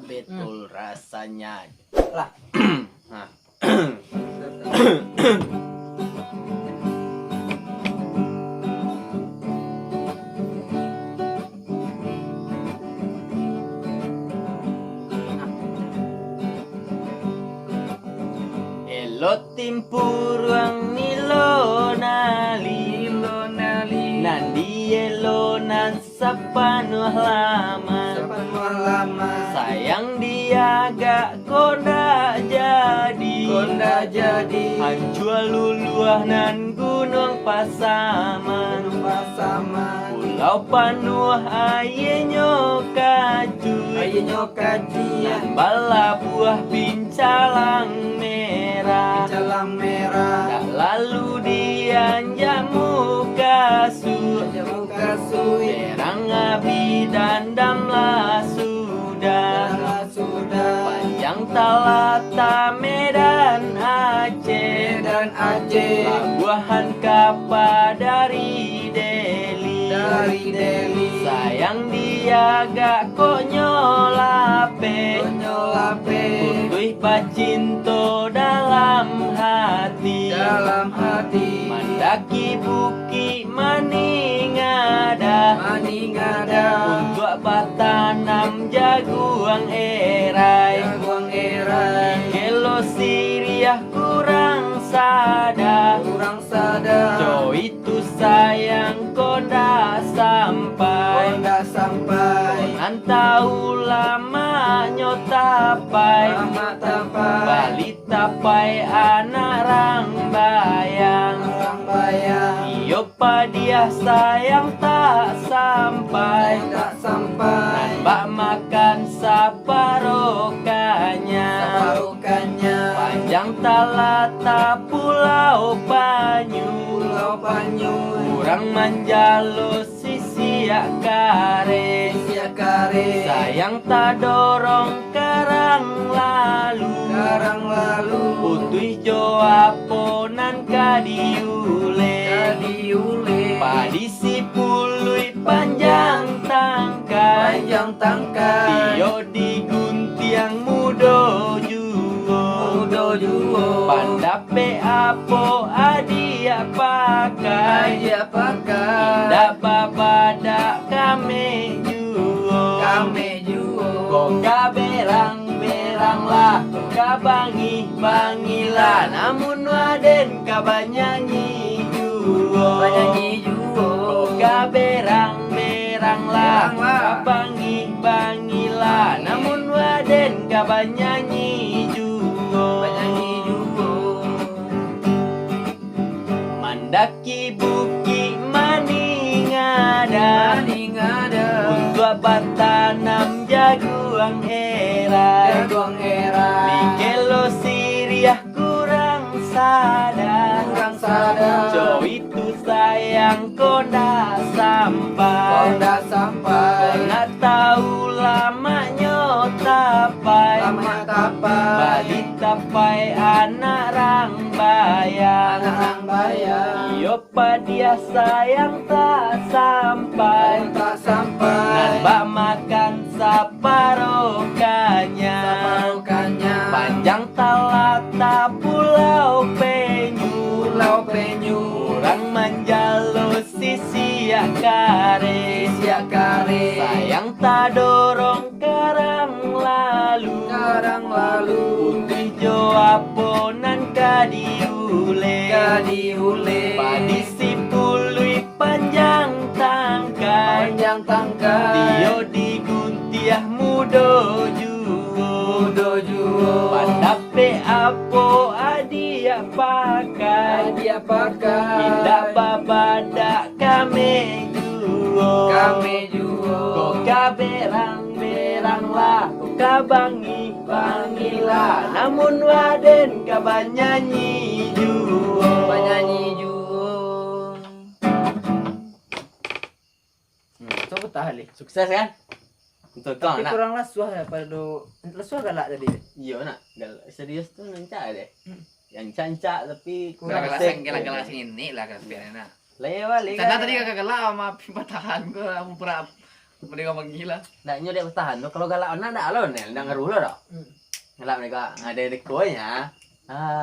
betul rasanya. Lah. Nah. Elo timpuruang nilo nali nandi elo nan sapanuh lama sayang dia gak konda jadi hancur luluah nan gunung pasaman pulau panuh ayenyo kacuy nan bala buah pincalang merah tak lalu dia jamu kasut terang abi dandamlah sudah panjang talata Medan Aceh Labuhan Kapa dari Delhi sayang dia gak konyolape Kutuih pacinto dalam hati Mandaki buki maning ada Untuk batanam jaguang erai Kelo siriah kurang sada Jo itu sayang konda sampai Antau lama nyotapai Bali tapai anak rang bayang Iyo dia sayang tak sampai Nambah makan saparokanya Panjang talata Pulau Panyu Kurang manjalo sisiak kare Sayang tak dorong karang lalu Putih joaponan kadiule Padi si pului panjang tangkai Tio diguntiang mudo juo Pandape apo adia pakai Indah babada kame juo Koka berang lah Koka bangilah Namun waden kabanyanyi juo Koka berang lah Koka bangilah Namun waden kabanyanyi juo Mandaki buki maning ada Untuk batanam jaguang era Mikelo siriah kurang sada Jo itu sayang konda sampai Kena tahu lama nyotapai Bali tapai anak rang bayang Iyo dia sayang tak sampai Nambah makan saparokanya Panjang talata Pulau Penyu Kurang manjalo sisiak kare Sayang tak dorong karang lalu Putih joaponan kadiule Padi si pului panjang tangkai Tio diguntiah mudo juo Pandape apo adia pakai Indah babada kame juo Koka berang lah Koka bangilah Namun waden kabanyanyi juo Coba tahali. Sukses kan? Untuk kau Tapi nak? kurang lasuah ya pada lasuah galak tadi. Iya nak, serius tuh nancak deh. Yang cancak tapi Kurang kurang gelaseng, gelas ini lah kan biarnya. Lewa Karena tadi kagak gelap sama patahan gua pura Mereka menggila. Ndak nyo dia bertahan tuh kalau galak ona ndak alon ya, ndak ngaruh lo dak. Ngelak mereka ngade dekonya. Ah